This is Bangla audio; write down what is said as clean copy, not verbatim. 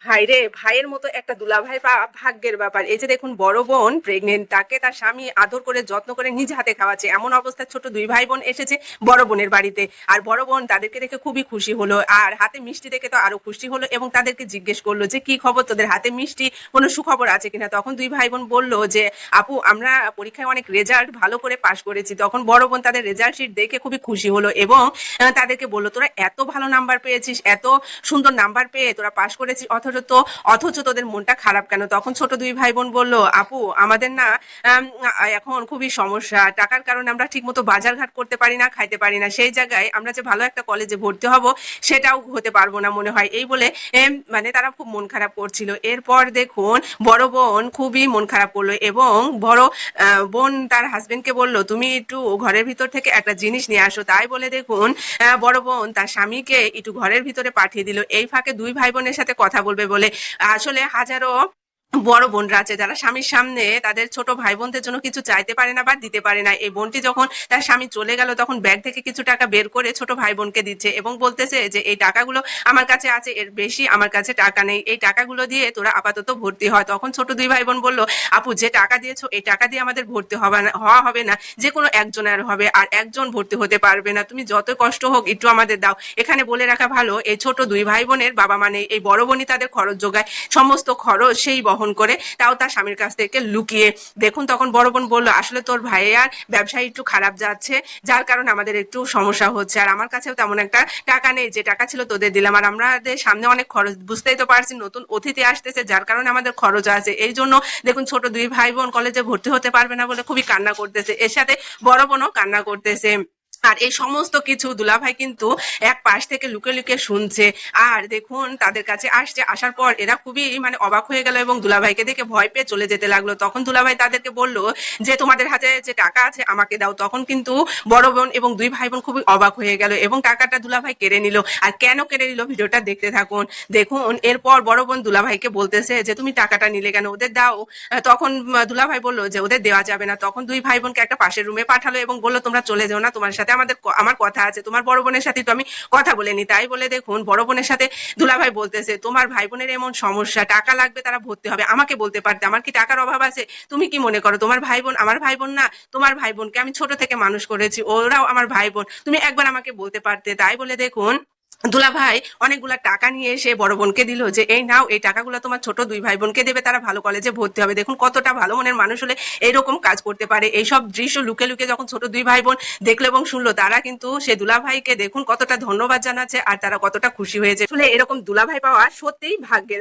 ভাই রে, ভাইয়ের মতো একটা দুলাভাই পাওয়া ভাগ্যের ব্যাপার। এই যে দেখুন, বড় বোন প্রেগনেন্ট, তাকে তার স্বামী আদর করে যত্ন করে নিজ হাতে খাওয়াচ্ছে। এমন অবস্থায় ছোট দুই ভাই বোন এসেছে বড় বোনের বাড়িতে। আর বড় বোন তাদেরকে দেখে খুবই খুশি হলো, আর হাতে মিষ্টি দেখে তো আরো খুশি হলো, এবং তাদেরকে জিজ্ঞেস করলো যে কি খবর, তোদের হাতে মিষ্টি, কোনো সুখবর আছে কিনা। তখন দুই ভাই বোন বললো যে আপু, আমরা পরীক্ষায় অনেক রেজাল্ট ভালো করে পাশ করেছি। তখন বড় বোন তাদের রেজাল্ট শিট দেখে খুবই খুশি হলো, এবং তাদেরকে বললো, তোরা এত ভালো নাম্বার পেয়েছিস, এত সুন্দর নাম্বার পেয়ে তোরা পাশ করেছিস, অথচ তোদের মনটা খারাপ কেন। তখন ছোট দুই ভাই বোন বলল, আপু আমাদের না আম, এখন খুবই সমস্যা, টাকার কারণে আমরা ঠিক মতো বাজার ঘাট করতে পারি না, খাইতে পারি না। সেই জায়গায় আমরা যে ভালো একটা কলেজে ভর্তি হব, সেটাও হতে পারবো না মনে হয়। এই বলে মানে তারা খুব মন খারাপ করছিল। এরপর দেখুন, বড় বোন খুবই মন খারাপ করলো, এবং বড় বোন তার হাজবেন্ডকে বলল, তুমি একটু ঘরের ভিতর থেকে একটা জিনিস নিয়ে আসো। তাই বলে দেখুন, বড় বোন তার স্বামীকে একটু ঘরের ভিতরে পাঠিয়ে দিল, এই ফাঁকে দুই ভাই বোনের সাথে কথা বলবে বলে। আসলে হাজারো বড় বোনরা আছে যারা স্বামীর সামনে তাদের ছোট ভাই বোনদের জন্য কিছু চাইতে পারে না বা দিতে পারে না। এই বোনটি যখন তার স্বামী চলে গেল, তখন ব্যাগ থেকে কিছু টাকা বের করে ছোট ভাই বোনকে দিচ্ছে, এবং বলতেছে যে এই টাকাগুলো আমার কাছে আছে, এর বেশি আমার কাছে টাকা নেই, এই টাকাগুলো দিয়ে তোরা আপাতত ভর্তি হয়। তখন ছোট দুই ভাই বোন বলল, আপু যে টাকা দিয়েছো, এই টাকা দিয়ে আমাদের ভর্তি হওয়া হবে না, যে কোনো একজনের হবে, আর একজন ভর্তি হতে পারবে না। তুমি যত কষ্ট হোক একটু আমাদের দাও। এখানে বলে রাখা ভালো, এই ছোট দুই ভাই বোনের বাবা মানে এই বড় বোনই তাদের খরচ যোগায়, সমস্ত খরচ সেই বহন করে, তাও তার স্বামীর কাছ থেকে লুকিয়ে। দেখুন, তখন বড় বোন বলল, আসলে তোর ভাইয়ার ব্যবসা একটু খারাপ যাচ্ছে, যার কারণে আমাদের একটু সমস্যা হচ্ছে, আর আমার কাছেও তেমন একটা টাকা নেই, যে টাকা ছিল তোদের দিলাম, আর আমাদের সামনে অনেক খরচ, বুঝতেই তো পারছি, নতুন অতিথি আসতেছে, যার কারণে আমাদের খরচ আছে। এই জন্য দেখুন, ছোট দুই ভাই বোন কলেজে ভর্তি হতে পারবে না বলে খুবই কান্না করতেছে, এর সাথে বড় বোনও কান্না করতেছে। আর এই সমস্ত কিছু দুলাভাই কিন্তু এক পাশ থেকে লুকে লুকে শুনছে। আর দেখুন, তাদের কাছে আসছে, আসার পর এরা খুবই মানে অবাক হয়ে গেল, এবং দুলাভাইকে দেখে ভয় পেয়ে চলে যেতে লাগলো। তখন দুলাভাই তাদেরকে বলল যে তোমাদের হাতে যে টাকা আছে আমাকে দাও। তখন কিন্তু বড় বোন এবং দুই ভাই বোন খুবই অবাক হয়ে গেল, এবং টাকাটা দুলাভাই কেড়ে নিল। আর কেন কেড়ে নিল, ভিডিওটা দেখতে থাকুন। দেখুন, এরপর বড় বোন দুলাভাইকে বলতেছে যে তুমি টাকাটা নিলে কেন, ওদের দাও। তখন দুলাভাই বললো যে ওদের দেওয়া যাবে না। তখন দুই ভাই বোনকে একটা পাশের রুমে পাঠালো, এবং বললো তোমরা চলে যাও না, তোমার সাথে আমার কথা আছে, তোমার বড় বোনের সাথে তো আমি কথা বলে নি। তাই বলে দেখুন, বড় বোনের সাথে দুলাভাই বলতেছে, তোমার ভাই বোনের এমন সমস্যা, টাকা লাগবে, তারা ভর্তি হবে, আমাকে বলতে পারতে, আমার কি টাকার অভাব আছে? তুমি কি মনে করো তোমার ভাই বোন আমার ভাই বোন না? তোমার ভাই বোনকে আমি ছোট থেকে মানুষ করেছি, ওরাও আমার ভাই বোন, তুমি একবার আমাকে বলতে পারতে। তাই বলে দেখুন, দুলাভাই অনেকগুলা টাকা নিয়ে এসে বড় বোনকে দিল, যে এই নাও, এই টাকাগুলো তোমার ছোট দুই ভাই বোনকে দেবে, তারা ভালো কলেজে ভর্তি হবে। দেখুন কতটা ভালো মনের মানুষ হলে এইরকম কাজ করতে পারে। এইসব দৃশ্য লুকে লুকে যখন ছোট দুই ভাই বোন দেখলো এবং শুনলো, তারা কিন্তু সে দুলাভাইকে দেখুন কতটা ধন্যবাদ জানাচ্ছে, আর তারা কতটা খুশি হয়েছে। আসলে এরকম দুলাভাই পাওয়া সত্যিই ভাগ্যের ব্যাপার।